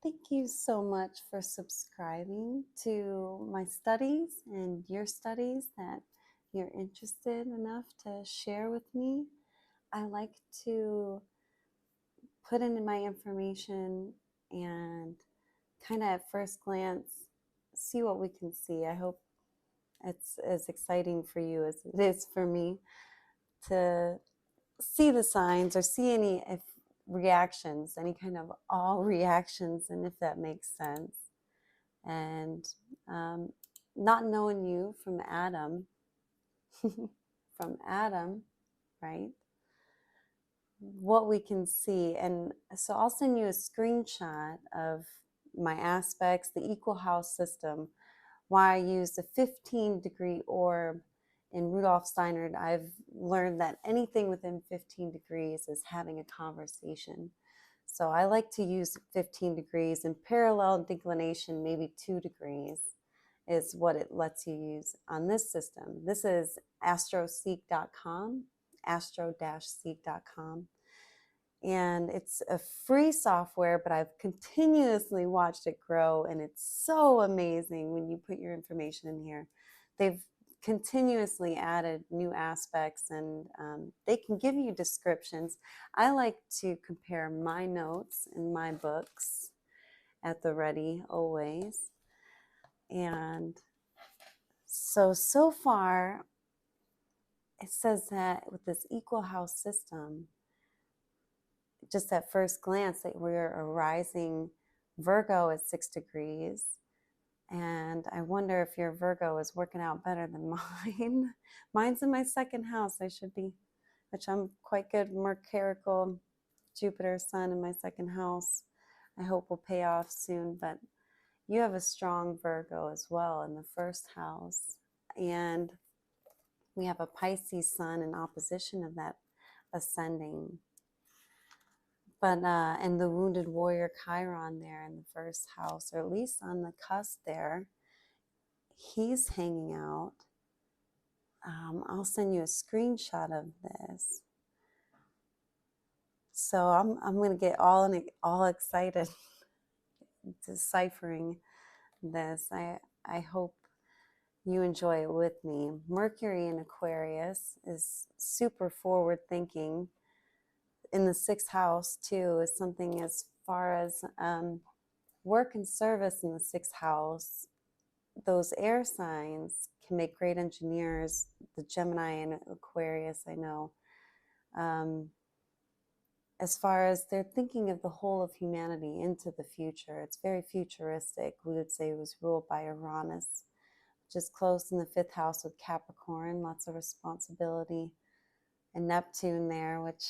Thank you so much for subscribing to my studies and your studies that you're interested enough to share with me. I like to put in my information and kind of at first glance see what we can see. I hope it's as exciting for you as it is for me to see the signs or see any if reactions, any kind of all reactions, and if that makes sense. And um, not knowing you from Adam, from Adam, right? What we can see. And so I'll send you a screenshot of my aspects, the equal house system, why I use the 15-degree orb. In Rudolf Steiner, I've learned that anything within 15 degrees is having a conversation. So I like to use 15 degrees, and parallel declination, maybe 2 degrees, is what it lets you use on this system. This is astroseek.com, astro-seek.com. And it's a free software, but I've continuously watched it grow, and it's so amazing when you put your information in here. They've continuously added new aspects, and they can give you descriptions. I like to compare my notes and my books at the ready always. And so far, it says that with this equal house system, just at first glance, that we're a rising Virgo at 6 degrees. And I wonder if your Virgo is working out better than mine. Mine's in my second house. I should be, which I'm quite good. Mercurial, Jupiter, Sun in my second house. I hope will pay off soon. But you have a strong Virgo as well in the first house. And we have a Pisces Sun in opposition of that ascending. But and the wounded warrior Chiron there in the first house, or at least on the cusp there, he's hanging out. I'll send you a screenshot of this. So I'm going to get all excited deciphering this. I hope you enjoy it with me. Mercury in Aquarius is super forward thinking. In the sixth house too is something as far as work and service in the sixth house. Those air signs can make great engineers. The Gemini and Aquarius, I know. As far as they're thinking of the whole of humanity into the future, it's very futuristic. We would say it was ruled by Uranus, which is close in the fifth house with Capricorn, lots of responsibility. And Neptune there, which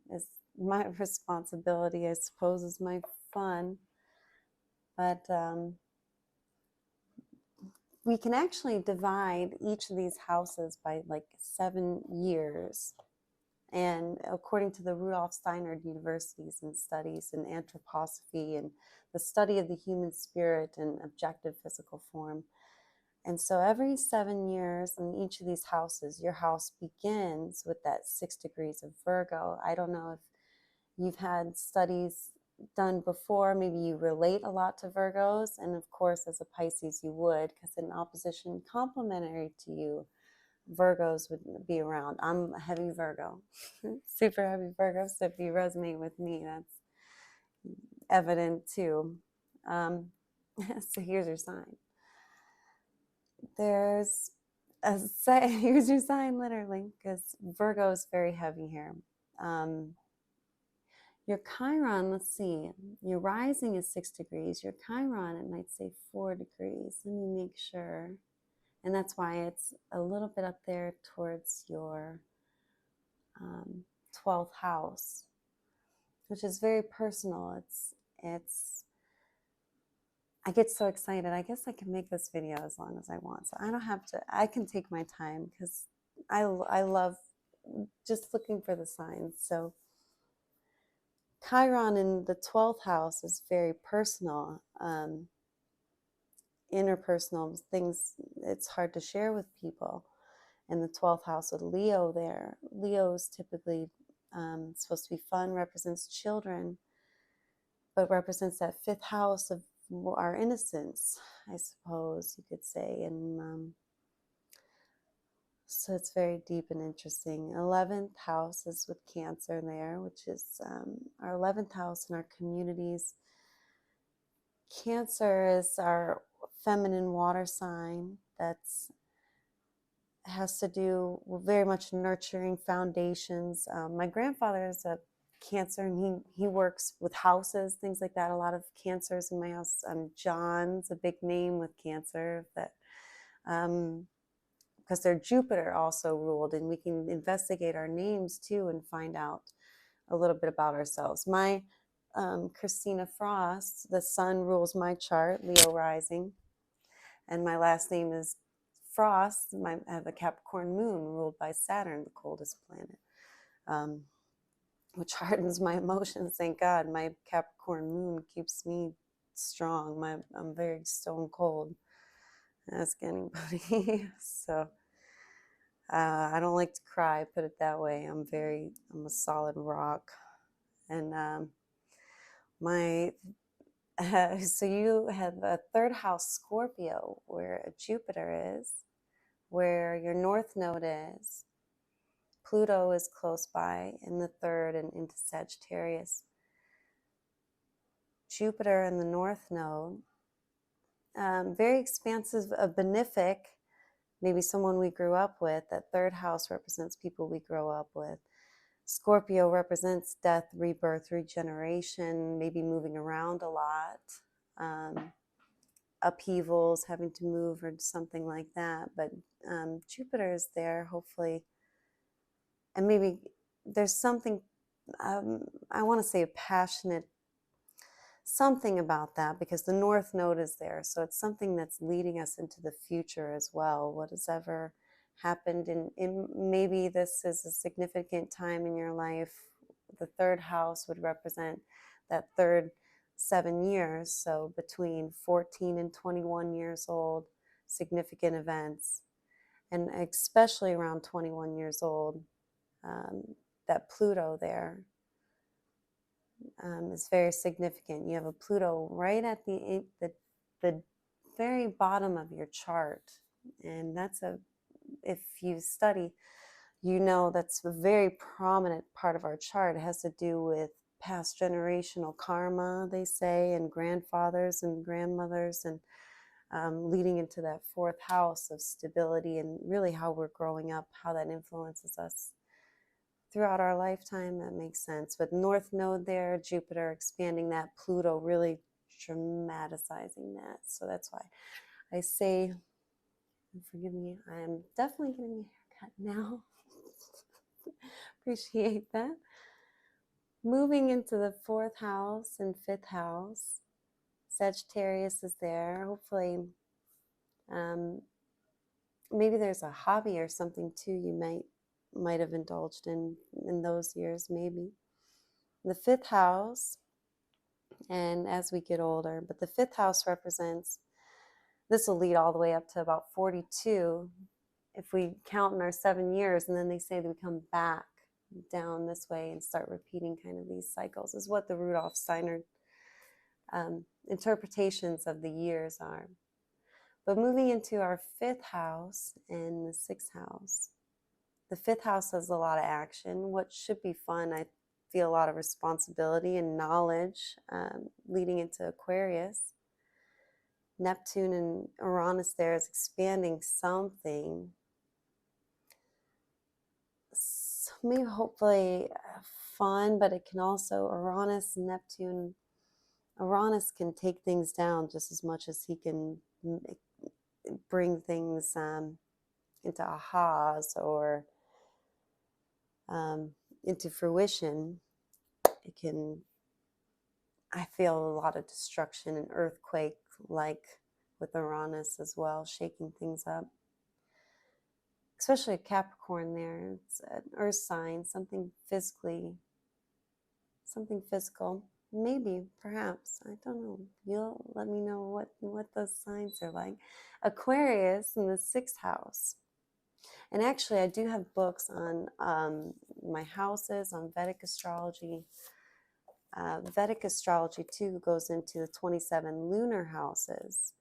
is my responsibility, I suppose, is my fun. But we can actually divide each of these houses by like 7 years. And according to the Rudolf Steiner Universities and studies in anthroposophy and the study of the human spirit and objective physical form. And so every 7 years in each of these houses, your house begins with that 6 degrees of Virgo. I don't know if you've had studies done before. Maybe you relate a lot to Virgos. And of course, as a Pisces, you would, because in opposition, complementary to you, Virgos would be around. I'm a heavy Virgo, super heavy Virgo. So if you resonate with me, that's evident too. So here's your sign. There's here's your sign, literally, because Virgo is very heavy here. Your Chiron, let's see, your rising is 6 degrees. Your Chiron, it might say 4 degrees. Let me make sure. And that's why it's a little bit up there towards your 12th house, which is very personal. It's I get so excited. I guess I can make this video as long as I want. So I don't have to, I can take my time because I love just looking for the signs. So Chiron in the 12th house is very personal, interpersonal things. It's hard to share with people. In the 12th house with Leo there. Leo is typically supposed to be fun, represents children. but represents that fifth house of our innocence, I suppose you could say. And so it's very deep and interesting. 11th house is with Cancer there, which is our 11th house in our communities. Cancer is our feminine water sign that's has to do with very much nurturing foundations. My grandfather is a Cancer, and he works with houses, things like that. A lot of Cancers in my house. John's a big name with Cancer, that because their Jupiter also ruled, and we can investigate our names too and find out a little bit about ourselves. My Christina Frost, the sun rules my chart, Leo rising, and my last name is Frost. I have a Capricorn moon ruled by Saturn, the coldest planet, which hardens my emotions. Thank God, my Capricorn moon keeps me strong. I'm very stone cold. Ask anybody. So I don't like to cry. Put it that way. I'm a solid rock, and so you have a third house Scorpio, where Jupiter is, where your north node is. Pluto is close by in the third and into Sagittarius. Jupiter in the north node, very expansive, a benefic, maybe someone we grew up with. That third house represents people we grow up with. Scorpio represents death, rebirth, regeneration, maybe moving around a lot, upheavals, having to move or something like that. But Jupiter is there, hopefully. And maybe there's something, I want to say a passionate, something about that, because the north node is there. So it's something that's leading us into the future as well. What has ever happened in maybe this is a significant time in your life. The third house would represent that third 7 years. So between 14 and 21 years old, significant events. And especially around 21 years old, that Pluto there is very significant. You have a Pluto right at the very bottom of your chart, and if you study, you know that's a very prominent part of our chart. It has to do with past generational karma, they say, and grandfathers and grandmothers, and leading into that fourth house of stability, and really how we're growing up, how that influences us throughout our lifetime. That makes sense. But north node there, Jupiter expanding that, Pluto really dramatizing that. So that's why I say, forgive me, I am definitely getting a haircut now. Appreciate that. Moving into the fourth house and fifth house, Sagittarius is there. Hopefully, maybe there's a hobby or something too you might have indulged in those years, maybe. The fifth house, and as we get older, but the fifth house represents, this will lead all the way up to about 42 if we count in our 7 years, and then they say that we come back down this way and start repeating kind of these cycles, is what the Rudolf Steiner interpretations of the years are. But moving into our fifth house and the sixth house, the fifth house has a lot of action, what should be fun. I feel a lot of responsibility and knowledge leading into Aquarius. Neptune and Uranus there is expanding something. So maybe hopefully fun, but it can also, Uranus can take things down just as much as he can bring things into ahas or into fruition. It can, I feel a lot of destruction and earthquake, like with Uranus as well, shaking things up. Especially a Capricorn there. It's an earth sign, something physical. Maybe, perhaps, I don't know. You'll let me know what those signs are like. Aquarius in the sixth house. And actually, I do have books on my houses, on Vedic astrology. Vedic astrology too goes into the 27 lunar houses.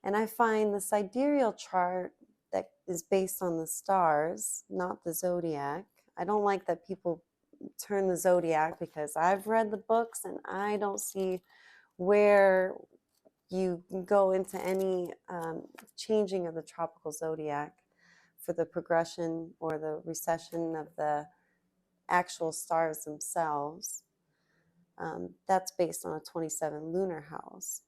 And I find the sidereal chart that is based on the stars, not the zodiac. I don't like that people turn the zodiac, because I've read the books and I don't see where you go into any changing of the tropical zodiac for the progression or the recession of the actual stars themselves. That's based on a 27 lunar house.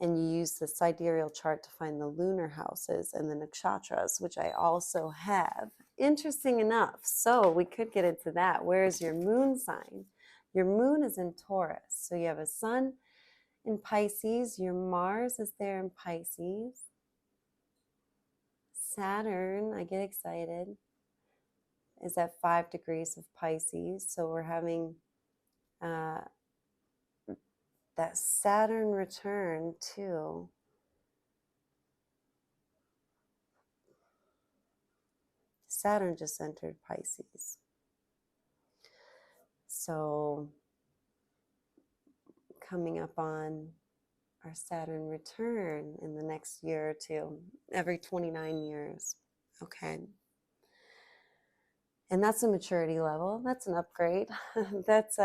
And you use the sidereal chart to find the lunar houses and the nakshatras, which I also have. Interesting enough. So we could get into that. Where is your moon sign? Your moon is in Taurus. So you have a sun in Pisces. Your Mars is there in Pisces. Saturn, I get excited, is at 5 degrees of Pisces. So we're having that Saturn return too. Saturn just entered Pisces. So coming up on our Saturn return in the next year or two, every 29 years. Okay. And that's a maturity level. That's an upgrade. That's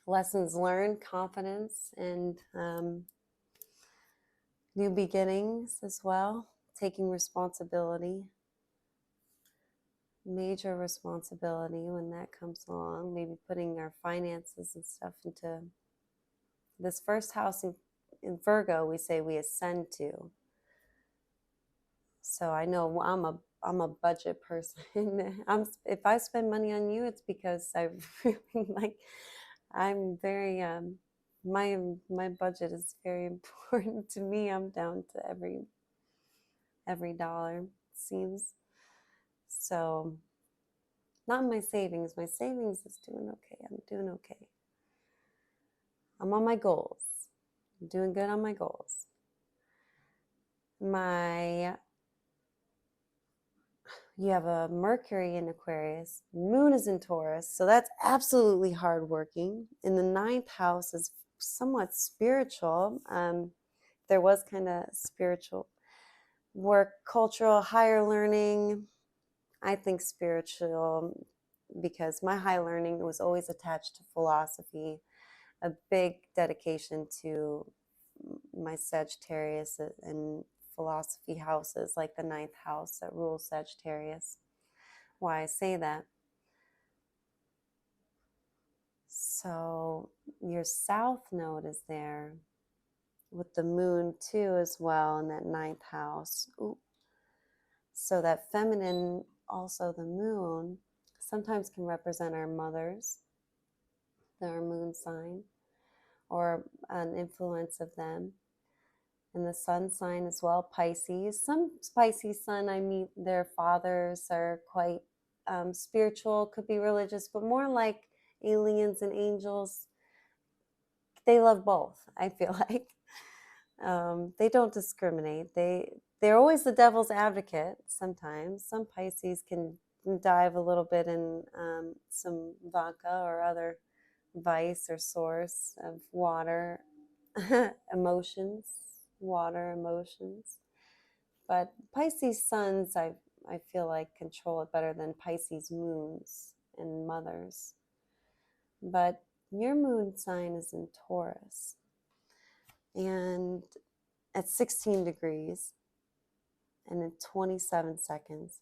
lessons learned, confidence, and new beginnings as well. Taking responsibility. Major responsibility when that comes along. Maybe putting our finances and stuff into this first house in Virgo. We say we ascend to. So I know I'm a budget person. If I spend money on you, it's because I really like. I'm very my budget is very important to me. I'm down to every dollar, it seems. So not my savings. My savings is doing okay. I'm doing okay. I'm on my goals. I'm doing good on my goals. You have a Mercury in Aquarius, Moon is in Taurus, so that's absolutely hardworking. In the 9th house is somewhat spiritual. There was kind of spiritual work, cultural, higher learning. I think spiritual, because my high learning was always attached to philosophy, a big dedication to my Sagittarius and philosophy houses, like the 9th house that rules Sagittarius. Why I say that. So your south node is there with the moon too as well in that 9th house. Ooh. So that feminine, also the moon, sometimes can represent our mothers, their moon sign, or an influence of them. And the sun sign as well, Pisces. Some Pisces sun I meet, their fathers are quite spiritual, could be religious, but more like aliens and angels. They love both, I feel like. They don't discriminate. They're always the devil's advocate sometimes. Some Pisces can dive a little bit in some vodka or other vice or source of water, emotions, water emotions. But Pisces suns, I feel like, control it better than Pisces moons and mothers. But your moon sign is in Taurus, and at 16 degrees and in 27 seconds.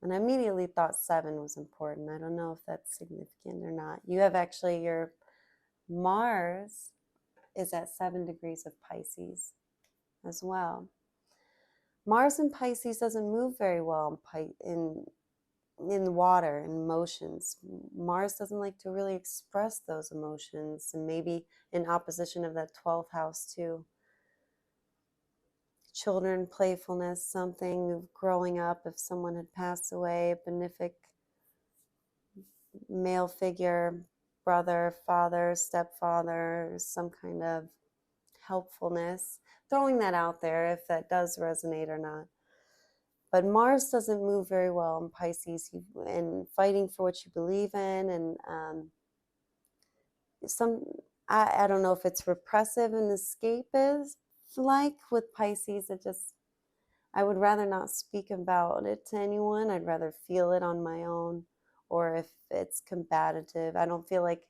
And I immediately thought 7 was important. I don't know if that's significant or not. You have actually your Mars is at 7 degrees of Pisces as well. Mars in Pisces doesn't move very well in water and emotions. Mars doesn't like to really express those emotions, and maybe in opposition of that 12th house too. Children, playfulness, something growing up. If someone had passed away, a benefic male figure, brother, father, stepfather, some kind of helpfulness. Throwing that out there if that does resonate or not. But Mars doesn't move very well in Pisces, and fighting for what you believe in, and some, I don't know if it's repressive and escapist like with Pisces. It just, I would rather not speak about it to anyone. I'd rather feel it on my own. Or if it's combative, I don't feel like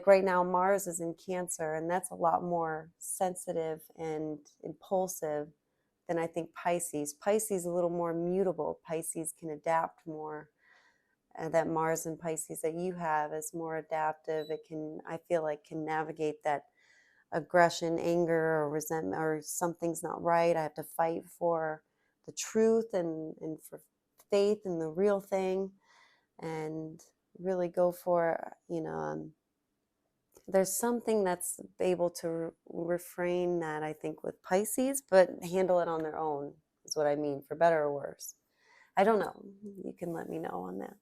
right now Mars is in Cancer, and that's a lot more sensitive and impulsive than I think Pisces. Pisces is a little more mutable. Pisces can adapt more. That Mars and Pisces that you have is more adaptive. It can, I feel like, can navigate that aggression, anger, or resentment, or something's not right. I have to fight for the truth and for faith in the real thing, and really go for, there's something that's able to refrain that, I think, with Pisces, but handle it on their own is what I mean, for better or worse. I don't know. You can let me know on that.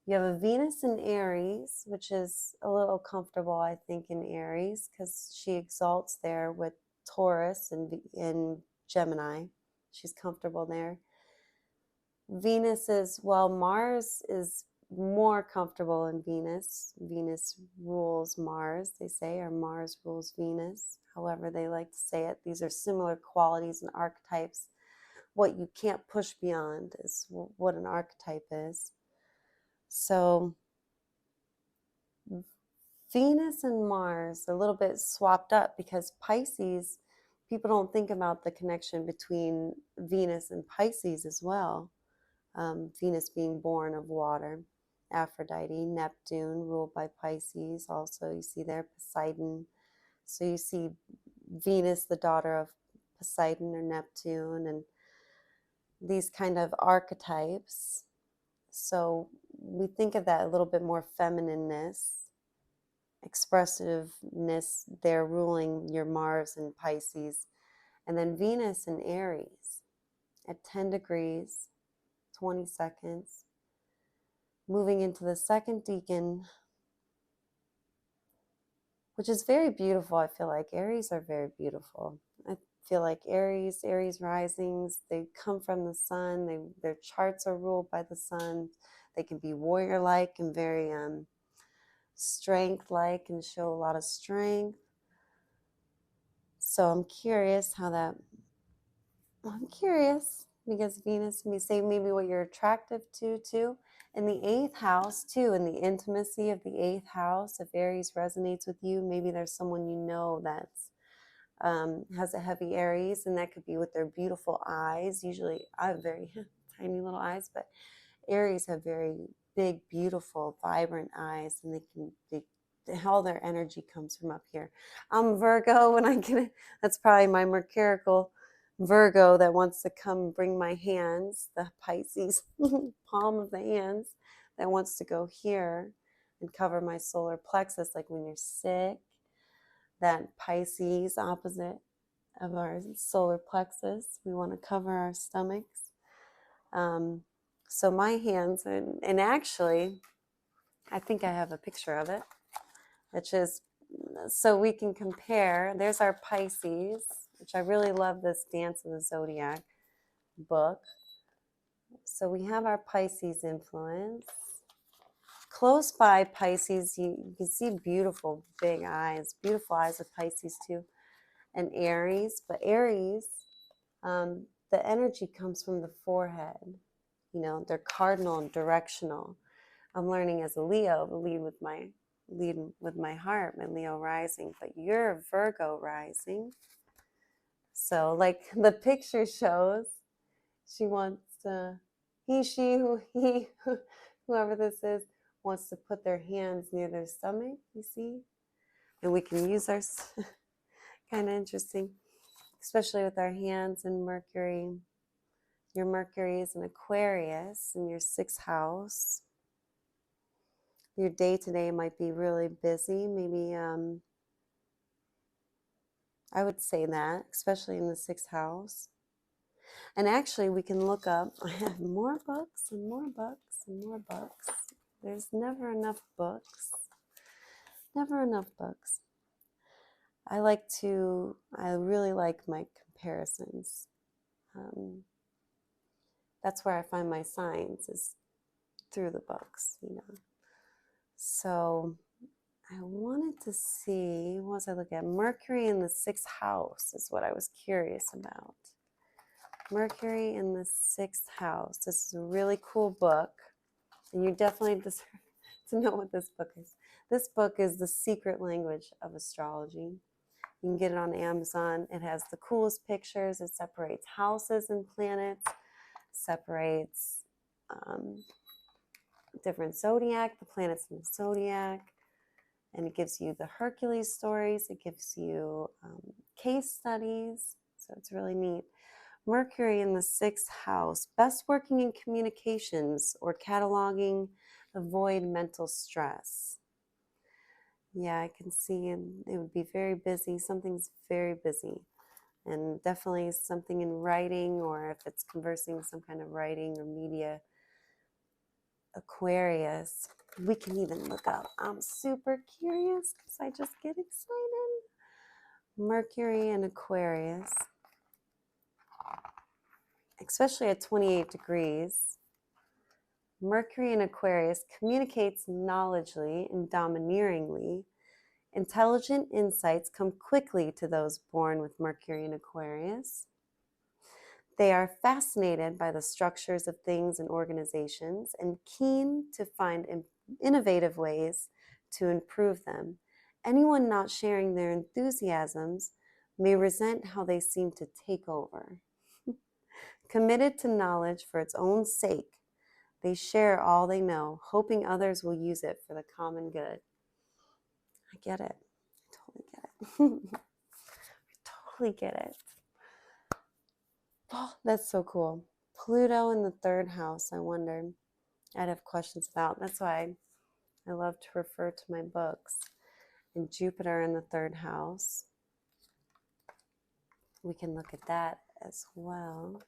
You have a Venus in Aries, which is a little comfortable, I think, in Aries, because she exalts there with Taurus and in Gemini. She's comfortable there. Venus is, well, Mars is more comfortable in Venus. Venus rules Mars, they say, or Mars rules Venus, however they like to say it. These are similar qualities and archetypes. What you can't push beyond is what an archetype is. So Venus and Mars are a little bit swapped up, because Pisces, people don't think about the connection between Venus and Pisces as well. Venus being born of water, Aphrodite, Neptune ruled by Pisces. Also, you see there Poseidon. So you see Venus, the daughter of Poseidon or Neptune, and these kind of archetypes. So we think of that a little bit more feminineness, expressiveness there ruling your Mars and Pisces. And then Venus in Aries at 10 degrees, 20 seconds, moving into the second decan, which is very beautiful. I feel like Aries are very beautiful. I feel like Aries risings, they come from the sun. Their charts are ruled by the sun. They can be warrior-like and very strength-like and show a lot of strength. So I'm curious because Venus may say maybe what you're attractive to too. In the 8th house too, in the intimacy of the 8th house, if Aries resonates with you, maybe there's someone you know that's has a heavy Aries, and that could be with their beautiful eyes. Usually I have very tiny little eyes, but Aries have very big, beautiful, vibrant eyes, and all their energy comes from up here. I'm Virgo, and I get it. That's probably my Mercurial Virgo that wants to come bring my hands, the Pisces palm of the hands, that wants to go here and cover my solar plexus, like when you're sick. That Pisces opposite of our solar plexus, we want to cover our stomachs. So my hands, and actually, I think I have a picture of it, which is, so we can compare. There's our Pisces, which I really love this Dance of the Zodiac book. So we have our Pisces influence. Close by Pisces, you can see beautiful big eyes, beautiful eyes of Pisces too, and Aries. But Aries, the energy comes from the forehead. They're cardinal and directional. I'm learning as a Leo to lead with my heart, my Leo rising, but you're Virgo rising. So like the picture shows, she wants to, whoever this is, wants to put their hands near their stomach, you see? And we can use our, kind of interesting, especially with our hands and Mercury. Your Mercury is in Aquarius in your 6th house. Your day-to-day might be really busy. Maybe, I would say that, especially in the 6th house. And actually, we can look up, I have more books and more books and more books. There's never enough books. Never enough books. I really like my comparisons. That's where I find my signs, is through the books, So I wanted to see, what was I looking at? Mercury in the 6th house is what I was curious about. Mercury in the 6th house. This is a really cool book, and you definitely deserve to know what this book is. This book is The Secret Language of Astrology. You can get it on Amazon. It has the coolest pictures. It separates houses and planets, separates different zodiac, the planets in the zodiac, and it gives you the Hercules stories. It gives you case studies. So it's really neat. Mercury in the 6th house, best working in communications or cataloging, avoid mental stress. Yeah, I can see it would be very busy. Something's very busy. And definitely something in writing, or if it's conversing, some kind of writing or media. Aquarius, we can even look up. I'm super curious because I just get excited. Mercury and Aquarius, especially at 28 degrees. Mercury in Aquarius communicates knowledgeably and domineeringly. Intelligent insights come quickly to those born with Mercury in Aquarius. They are fascinated by the structures of things and organizations and keen to find innovative ways to improve them. Anyone not sharing their enthusiasms may resent how they seem to take over. Committed to knowledge for its own sake, they share all they know, hoping others will use it for the common good. I get it. I totally get it. I totally get it. Oh, that's so cool. Pluto in the 3rd house, I wonder. I'd have questions about. That's why I love to refer to my books. And Jupiter in the 3rd house. We can look at that as well.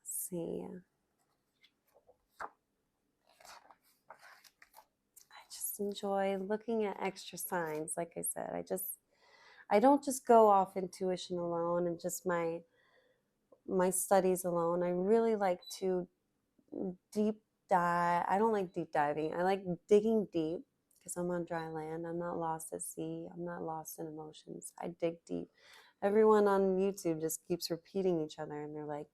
Let's see. I just enjoy looking at extra signs. Like I said, I don't just go off intuition alone and just my studies alone. I really like to deep dive. I don't like deep diving. I like digging deep because I'm on dry land. I'm not lost at sea. I'm not lost in emotions. I dig deep. Everyone on YouTube just keeps repeating each other, and they're like,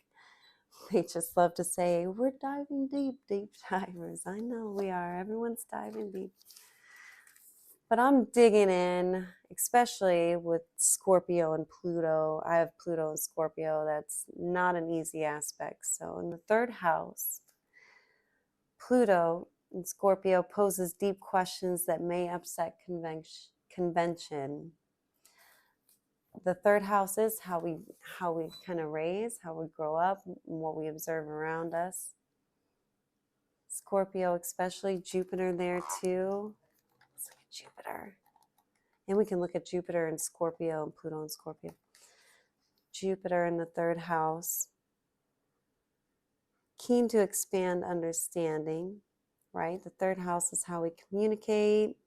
they just love to say, we're diving deep, deep divers. I know we are. Everyone's diving deep. But I'm digging in, especially with Scorpio and Pluto. I have Pluto and Scorpio. That's not an easy aspect. So in the 3rd house, Pluto in Scorpio poses deep questions that may upset convention. The 3rd house is how we kind of raise, how we grow up, and what we observe around us. Scorpio, especially Jupiter there too. Let's look at Jupiter. And we can look at Jupiter and Scorpio and Pluto and Scorpio. Jupiter in the 3rd house. Keen to expand understanding, right? The 3rd house is how we communicate.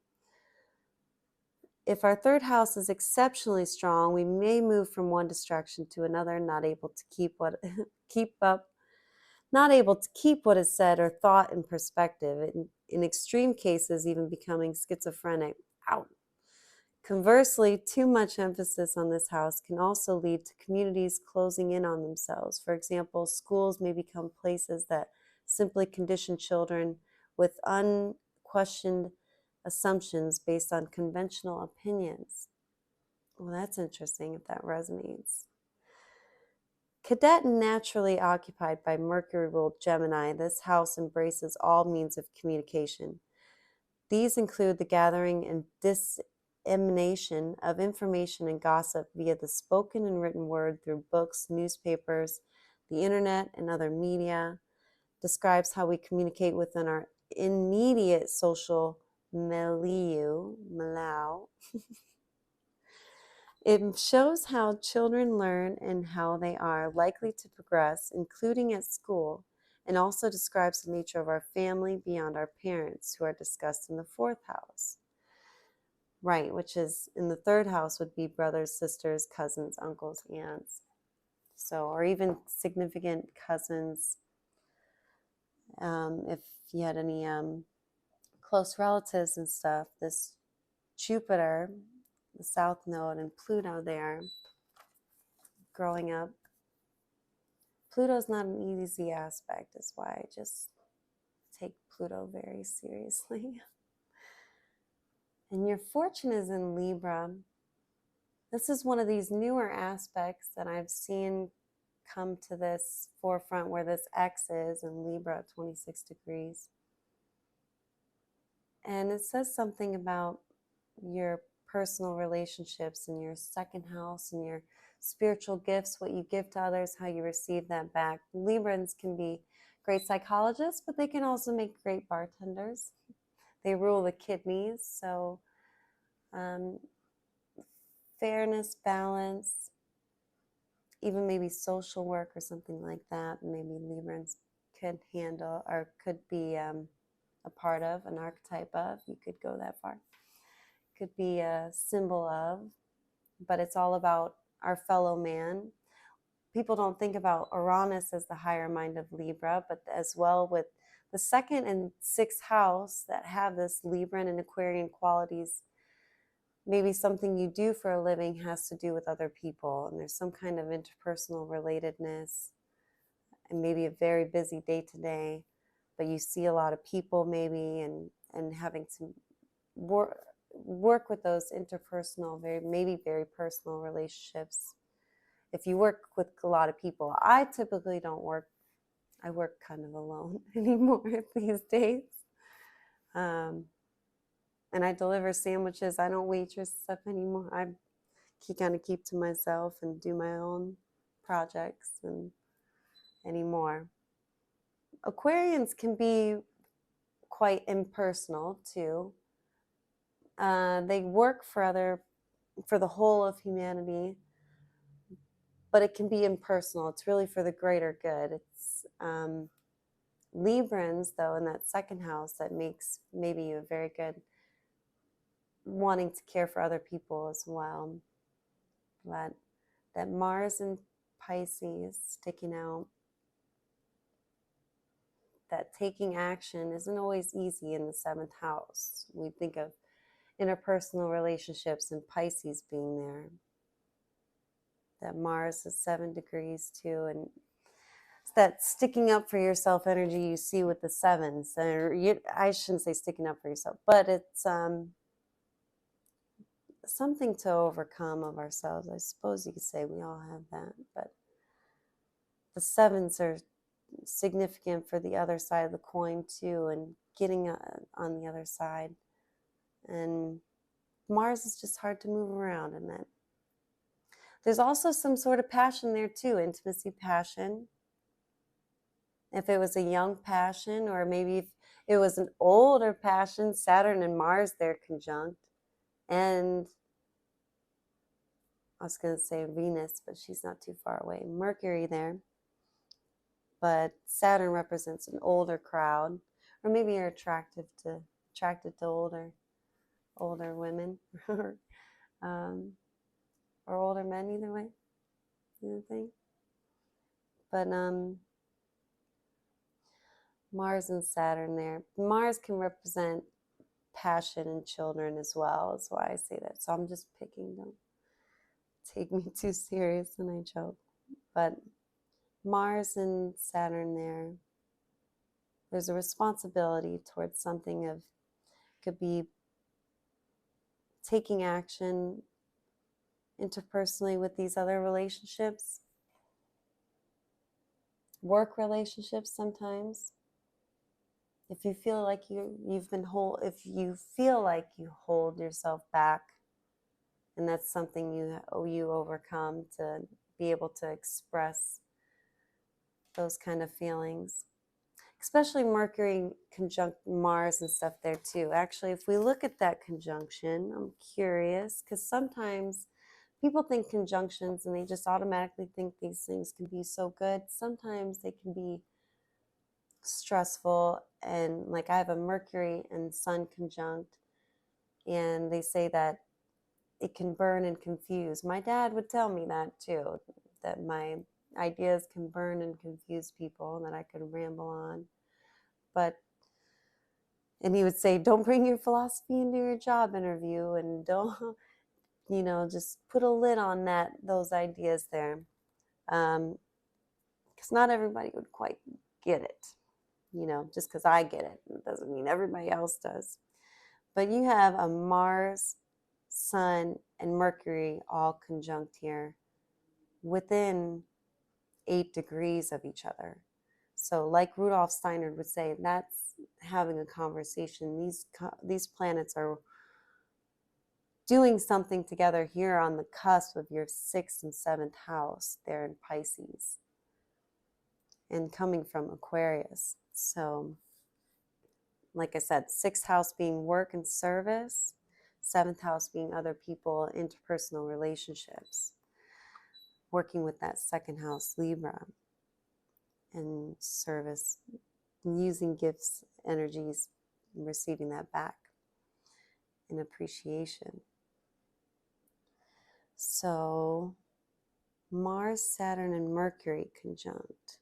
If our 3rd house is exceptionally strong, we may move from one distraction to another, not able to keep what is said or thought in perspective. In extreme cases, even becoming schizophrenic. Ow. Conversely, too much emphasis on this house can also lead to communities closing in on themselves. For example, schools may become places that simply condition children with unquestioned assumptions based on conventional opinions. Well, that's interesting if that resonates. Cadet naturally occupied by Mercury-ruled Gemini, this house embraces all means of communication. These include the gathering and dissemination of information and gossip via the spoken and written word through books, newspapers, the internet, and other media. Describes how we communicate within our immediate social milieu. It shows how children learn and how they are likely to progress, including at school, and also describes the nature of our family beyond our parents, who are discussed in the 4th house. Right, which is in the 3rd house would be brothers, sisters, cousins, uncles, aunts. So, or even significant cousins. If you had any close relatives and stuff, this Jupiter, the South Node, and Pluto there, growing up. Pluto's not an easy aspect, is why I just take Pluto very seriously. And your fortune is in Libra. This is one of these newer aspects that I've seen come to this forefront where this X is in Libra at 26 degrees. And it says something about your personal relationships and your second house and your spiritual gifts, what you give to others, how you receive that back. Librans can be great psychologists, but they can also make great bartenders. They rule the kidneys, so fairness, balance, even maybe social work or something like that. Maybe Librans could handle or could be a part of, an archetype of. You could go that far. Could be a symbol of, but it's all about our fellow man. People don't think about Uranus as the higher mind of Libra, but as well with the second and sixth house that have this Libran and Aquarian qualities. Maybe something you do for a living has to do with other people, and there's some kind of interpersonal relatedness, and maybe a very busy day to day, but you see a lot of people maybe, and having to work with those interpersonal, very personal relationships. If you work with a lot of people, I typically don't work. I work kind of alone anymore these days. And I deliver sandwiches. I don't waitress stuff anymore. I kind of keep to myself and do my own projects and anymore. Aquarians can be quite impersonal too. They work for the whole of humanity, but it can be impersonal. It's really for the greater good. It's Librans, though, in that second house, that makes maybe you a very good wanting to care for other people as well. But that Mars and Pisces sticking out, that taking action isn't always easy in the seventh house. We think of interpersonal relationships and Pisces being there. That Mars is 7 degrees too, and it's that sticking up for yourself energy you see with the sevens. I shouldn't say sticking up for yourself, but it's something to overcome of ourselves. I suppose you could say we all have that, but the sevens are significant for the other side of the coin too, and getting on the other side. And Mars is just hard to move around in that. There's also some sort of passion there too, intimacy, passion. If it was a young passion, or maybe if it was an older passion, Saturn and Mars, they're conjunct. And I was going to say Venus, but she's not too far away. Mercury there. But Saturn represents an older crowd, or maybe you're attracted to older women, or older men, either way, either thing. But Mars and Saturn there. Mars can represent passion in children as well. That's why I say that. So I'm just picking. Don't take me too serious when I joke. But Mars and Saturn there. There's a responsibility towards something of, could be taking action interpersonally with these other relationships, work relationships sometimes. If you feel like if you feel like you hold yourself back, and that's something you overcome to be able to express those kind of feelings. Especially Mercury conjunct Mars and stuff there too. Actually, if we look at that conjunction, I'm curious, because sometimes people think conjunctions and they just automatically think these things can be so good. Sometimes they can be stressful, and like I have a Mercury and Sun conjunct, and they say that it can burn and confuse. My dad would tell me that too, that my ideas can burn and confuse people, and that I could ramble on. But And he would say, don't bring your philosophy into your job interview, and don't, just put a lid on those ideas there. Because not everybody would quite get it. Just because I get it doesn't mean everybody else does. But you have a Mars, Sun, and Mercury all conjunct here within 8 degrees of each other. So like Rudolf Steiner would say, that's having a conversation. These planets are doing something together here on the cusp of your 6th and 7th house there in Pisces and coming from Aquarius. So like I said, 6th house being work and service, 7th house being other people, interpersonal relationships, working with that 2nd house, Libra, and service, using gifts, energies, and receiving that back in appreciation. So Mars, Saturn, and Mercury conjunct.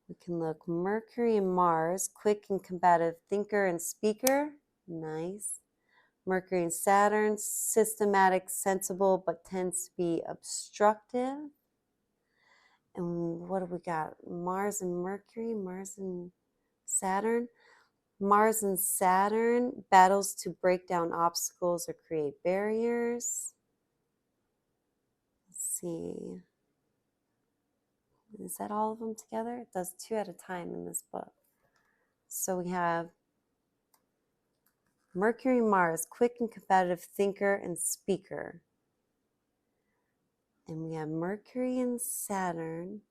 We can look Mercury and Mars, quick and combative thinker and speaker. Nice. Mercury and Saturn, systematic, sensible, but tends to be obstructive. And what do we got? Mars and Mercury, Mars and Saturn. Mars and Saturn, battles to break down obstacles or create barriers. Let's see. Is that all of them together? It does 2 at a time in this book. So we have Mercury, Mars, quick and competitive thinker and speaker. And we have Mercury and Saturn,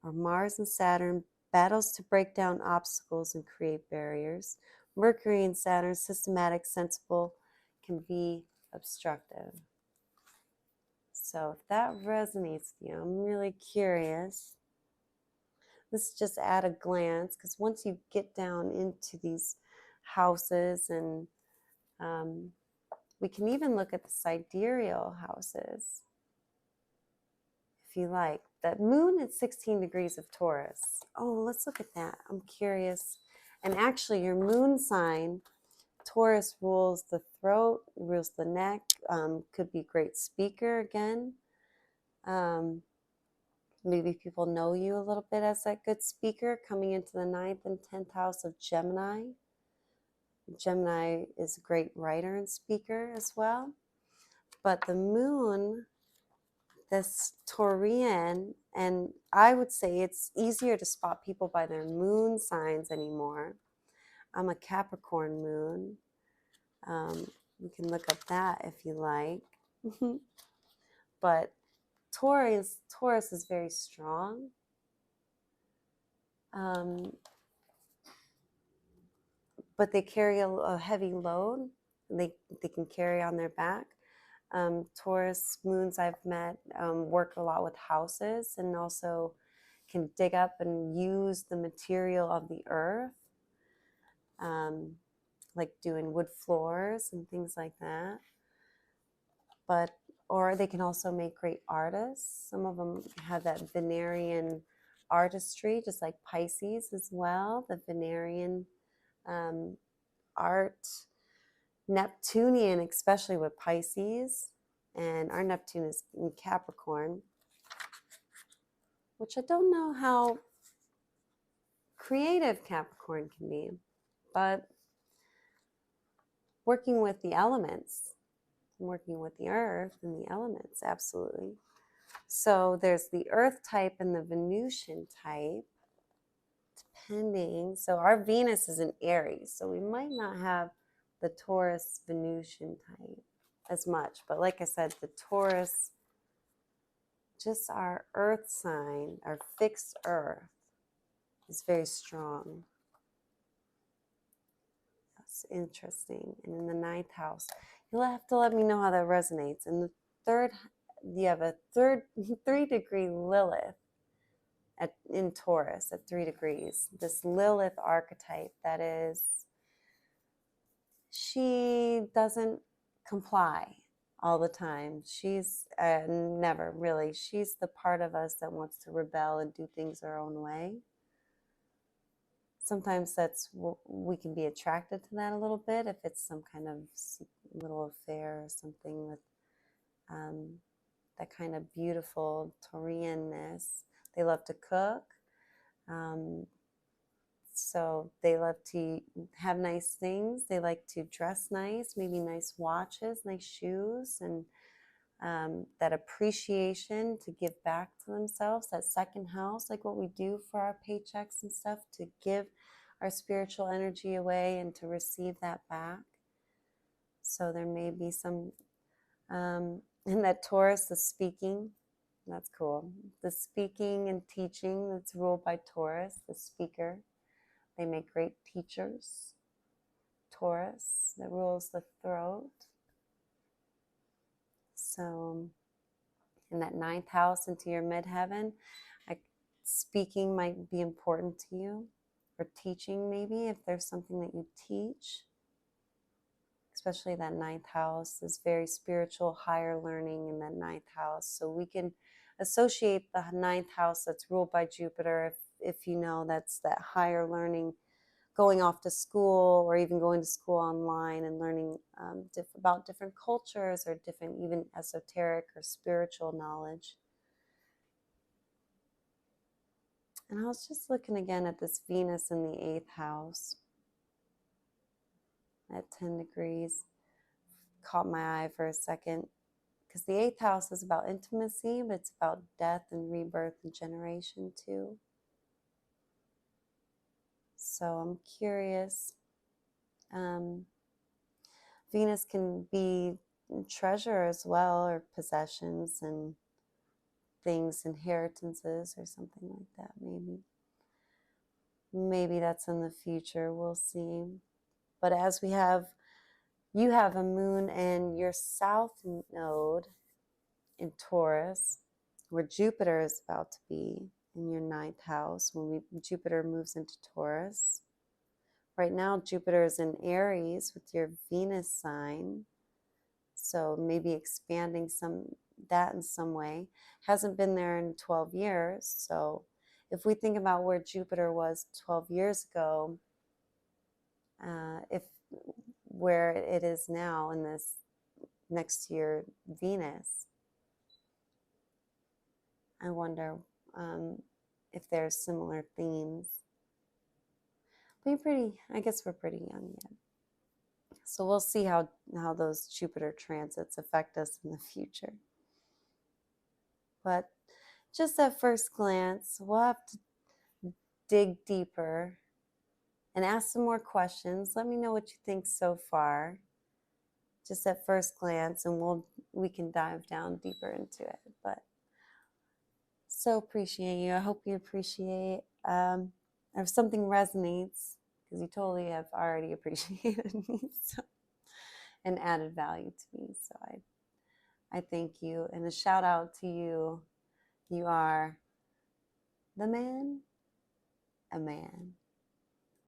or Mars and Saturn, battles to break down obstacles and create barriers. Mercury and Saturn, systematic, sensible, can be obstructive. So if that resonates with you, I'm really curious. This is just at a glance, because once you get down into these houses, and we can even look at the sidereal houses, if you like. That moon at 16 degrees of Taurus. Oh, let's look at that. I'm curious. And actually, your moon sign, Taurus, rules the throat, rules the neck, could be a great speaker again. Maybe people know you a little bit as that good speaker, coming into the 9th and 10th house of Gemini. Gemini is a great writer and speaker as well. But the moon, this Taurian, and I would say it's easier to spot people by their moon signs anymore. I'm a Capricorn moon. You can look up that if you like. But Taurus is very strong. But they carry a heavy load. They can carry on their back. Taurus moons I've met work a lot with houses, and also can dig up and use the material of the earth, like doing wood floors and things like that. Or they can also make great artists. Some of them have that Venerean artistry, just like Pisces as well, the Venerean art. Neptunian, especially with Pisces, and our Neptune is in Capricorn, which I don't know how creative Capricorn can be, but working with the elements, working with the earth and the elements, absolutely. So there's the earth type and the Venusian type, depending. So our Venus is in Aries, so we might not have the Taurus Venusian type as much. But like I said, the Taurus, just our earth sign, our fixed earth, is very strong. That's interesting. And in the 9th house, you'll have to let me know how that resonates. In the 3rd, you have a 3-degree Lilith in Taurus at 3 degrees. This Lilith archetype, that is, she doesn't comply all the time. She's never really. She's the part of us that wants to rebel and do things our own way. sometimes we can be attracted to that a little bit if it's some kind of little affair or something with that kind of beautiful Taurianness. They love to cook. So they love to have nice things. They like to dress nice, maybe nice watches, nice shoes, and that appreciation to give back to themselves, that second house, like what we do for our paychecks and stuff, to give our spiritual energy away and to receive that back. So there may be some, in that Taurus, the speaking, that's cool. The speaking and teaching that's ruled by Taurus, the speaker. They make great teachers. Taurus, that rules the throat. So in that ninth house into your midheaven, speaking might be important to you, or teaching maybe, if there's something that you teach. Especially that ninth house is very spiritual, higher learning in that ninth house. So we can associate the ninth house that's ruled by Jupiter, if you know that's that higher learning, going off to school or even going to school online and learning about different cultures or different even esoteric or spiritual knowledge. And I was just looking again at this Venus in the 8th house at 10 degrees. Caught my eye for a second because the 8th house is about intimacy, but it's about death and rebirth and generation too. So I'm curious. Venus can be treasure as well, or possessions and things, inheritances or something like that. Maybe that's in the future, we'll see. But as you have a moon in your south node in Taurus, where Jupiter is about to be in your 9th house when Jupiter moves into Taurus. Right now Jupiter is in Aries with your Venus sign, so maybe expanding that in some way. Hasn't been there in 12 years. So if we think about where Jupiter was 12 years ago, where it is now in this next year Venus, I wonder if there's similar themes. I guess we're pretty young yet. So we'll see how those Jupiter transits affect us in the future. But just at first glance, we'll have to dig deeper and ask some more questions. Let me know what you think so far, just at first glance, and we can dive down deeper into it. But so appreciate you. I hope you appreciate. If something resonates, because you totally have already appreciated me, and added value to me. So I thank you, and a shout out to you. You are the man, a man.